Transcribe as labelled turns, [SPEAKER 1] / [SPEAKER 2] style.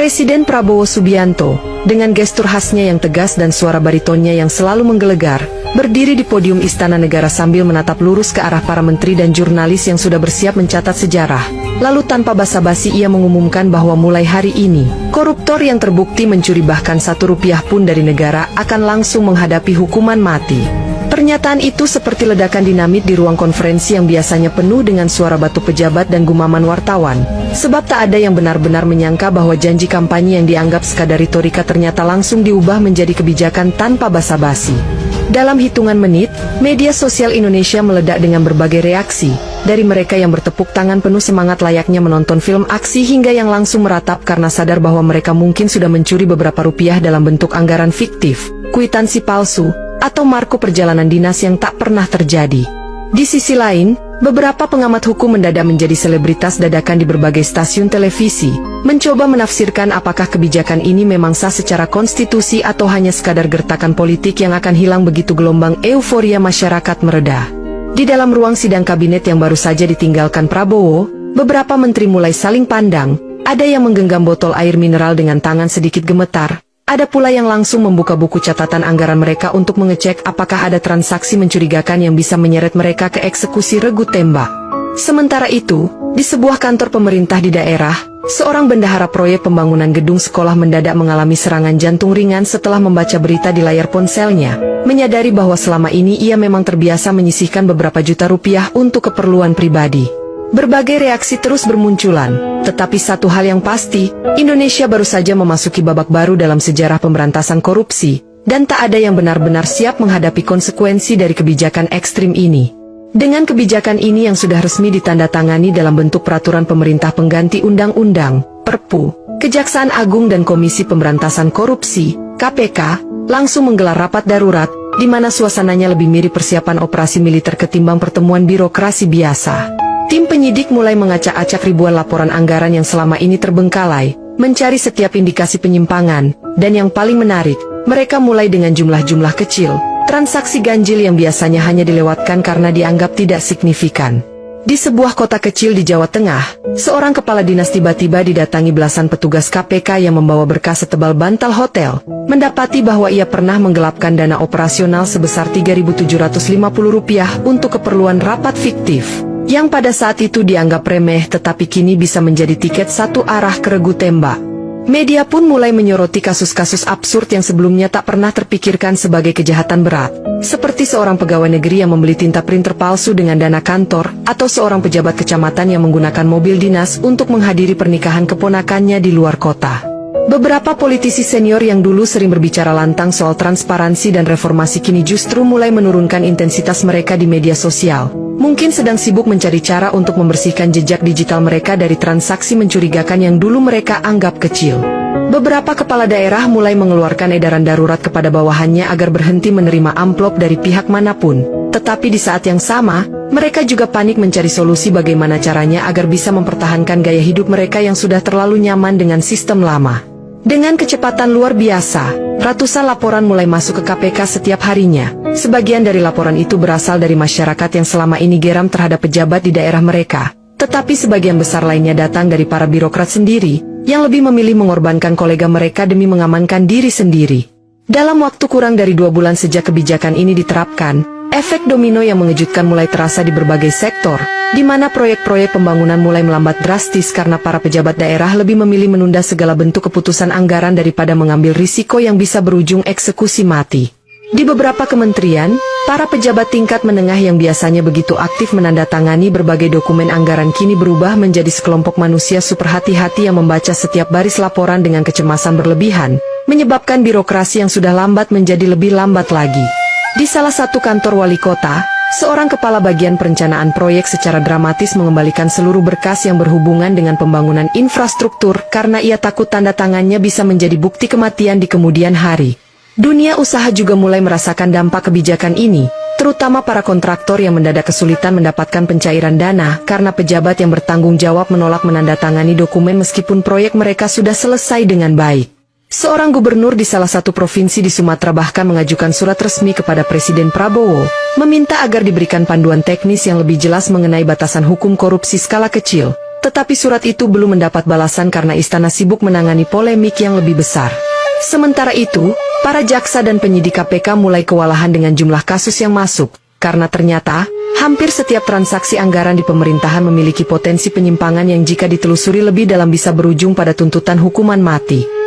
[SPEAKER 1] Presiden Prabowo Subianto, dengan gestur khasnya yang tegas dan suara baritonnya yang selalu menggelegar, berdiri di podium Istana Negara sambil menatap lurus ke arah para menteri dan jurnalis yang sudah bersiap mencatat sejarah. Lalu tanpa basa-basi ia mengumumkan bahwa mulai hari ini, koruptor yang terbukti mencuri bahkan Rp1 pun dari negara akan langsung menghadapi hukuman mati. Pernyataan itu seperti ledakan dinamit di ruang konferensi yang biasanya penuh dengan suara batu pejabat dan gumaman wartawan. Sebab tak ada yang benar-benar menyangka bahwa janji kampanye yang dianggap sekadar retorika ternyata langsung diubah menjadi kebijakan tanpa basa-basi. Dalam hitungan menit, media sosial Indonesia meledak dengan berbagai reaksi, dari mereka yang bertepuk tangan penuh semangat layaknya menonton film aksi hingga yang langsung meratap karena sadar bahwa mereka mungkin sudah mencuri beberapa rupiah dalam bentuk anggaran fiktif, kwitansi palsu, atau marko perjalanan dinas yang tak pernah terjadi. Di sisi lain, beberapa pengamat hukum mendadak menjadi selebritas dadakan di berbagai stasiun televisi, mencoba menafsirkan apakah kebijakan ini memang sah secara konstitusi atau hanya sekadar gertakan politik yang akan hilang begitu gelombang euforia masyarakat mereda. Di dalam ruang sidang kabinet yang baru saja ditinggalkan Prabowo, beberapa menteri mulai saling pandang, ada yang menggenggam botol air mineral dengan tangan sedikit gemetar. Ada pula yang langsung membuka buku catatan anggaran mereka untuk mengecek apakah ada transaksi mencurigakan yang bisa menyeret mereka ke eksekusi regu tembak. Sementara itu, di sebuah kantor pemerintah di daerah, seorang bendahara proyek pembangunan gedung sekolah mendadak mengalami serangan jantung ringan setelah membaca berita di layar ponselnya, menyadari bahwa selama ini ia memang terbiasa menyisihkan beberapa juta rupiah untuk keperluan pribadi. Berbagai reaksi terus bermunculan, tetapi satu hal yang pasti, Indonesia baru saja memasuki babak baru dalam sejarah pemberantasan korupsi, dan tak ada yang benar-benar siap menghadapi konsekuensi dari kebijakan ekstrim ini. Dengan kebijakan ini yang sudah resmi ditandatangani dalam bentuk peraturan pemerintah pengganti undang-undang, Perpu, Kejaksaan Agung dan Komisi Pemberantasan Korupsi, KPK, langsung menggelar rapat darurat, di mana suasananya lebih mirip persiapan operasi militer ketimbang pertemuan birokrasi biasa. Tim penyidik mulai mengacak-acak ribuan laporan anggaran yang selama ini terbengkalai, mencari setiap indikasi penyimpangan, dan yang paling menarik, mereka mulai dengan jumlah-jumlah kecil, transaksi ganjil yang biasanya hanya dilewatkan karena dianggap tidak signifikan. Di sebuah kota kecil di Jawa Tengah, seorang kepala dinas tiba-tiba didatangi belasan petugas KPK yang membawa berkas setebal bantal hotel, mendapati bahwa ia pernah menggelapkan dana operasional sebesar Rp3.750 untuk keperluan rapat fiktif, yang pada saat itu dianggap remeh tetapi kini bisa menjadi tiket satu arah ke regu tembak. Media pun mulai menyoroti kasus-kasus absurd yang sebelumnya tak pernah terpikirkan sebagai kejahatan berat, seperti seorang pegawai negeri yang membeli tinta printer palsu dengan dana kantor, atau seorang pejabat kecamatan yang menggunakan mobil dinas untuk menghadiri pernikahan keponakannya di luar kota. Beberapa politisi senior yang dulu sering berbicara lantang soal transparansi dan reformasi kini justru mulai menurunkan intensitas mereka di media sosial. Mungkin sedang sibuk mencari cara untuk membersihkan jejak digital mereka dari transaksi mencurigakan yang dulu mereka anggap kecil. Beberapa kepala daerah mulai mengeluarkan edaran darurat kepada bawahannya agar berhenti menerima amplop dari pihak manapun. Tetapi di saat yang sama, mereka juga panik mencari solusi bagaimana caranya agar bisa mempertahankan gaya hidup mereka yang sudah terlalu nyaman dengan sistem lama. Dengan kecepatan luar biasa, ratusan laporan mulai masuk ke KPK setiap harinya. Sebagian dari laporan itu berasal dari masyarakat yang selama ini geram terhadap pejabat di daerah mereka. Tetapi sebagian besar lainnya datang dari para birokrat sendiri, yang lebih memilih mengorbankan kolega mereka demi mengamankan diri sendiri. Dalam waktu kurang dari 2 bulan sejak kebijakan ini diterapkan, efek domino yang mengejutkan mulai terasa di berbagai sektor, di mana proyek-proyek pembangunan mulai melambat drastis karena para pejabat daerah lebih memilih menunda segala bentuk keputusan anggaran daripada mengambil risiko yang bisa berujung eksekusi mati. Di beberapa kementerian, para pejabat tingkat menengah yang biasanya begitu aktif menandatangani berbagai dokumen anggaran kini berubah menjadi sekelompok manusia super hati-hati yang membaca setiap baris laporan dengan kecemasan berlebihan, menyebabkan birokrasi yang sudah lambat menjadi lebih lambat lagi. Di salah satu kantor wali kota, seorang kepala bagian perencanaan proyek secara dramatis mengembalikan seluruh berkas yang berhubungan dengan pembangunan infrastruktur karena ia takut tanda tangannya bisa menjadi bukti kematian di kemudian hari. Dunia usaha juga mulai merasakan dampak kebijakan ini, terutama para kontraktor yang mendadak kesulitan mendapatkan pencairan dana karena pejabat yang bertanggung jawab menolak menandatangani dokumen meskipun proyek mereka sudah selesai dengan baik. Seorang gubernur di salah satu provinsi di Sumatera bahkan mengajukan surat resmi kepada Presiden Prabowo, meminta agar diberikan panduan teknis yang lebih jelas mengenai batasan hukum korupsi skala kecil. Tetapi surat itu belum mendapat balasan karena istana sibuk menangani polemik yang lebih besar. Sementara itu, para jaksa dan penyidik KPK mulai kewalahan dengan jumlah kasus yang masuk, karena ternyata hampir setiap transaksi anggaran di pemerintahan memiliki potensi penyimpangan yang jika ditelusuri lebih dalam bisa berujung pada tuntutan hukuman mati.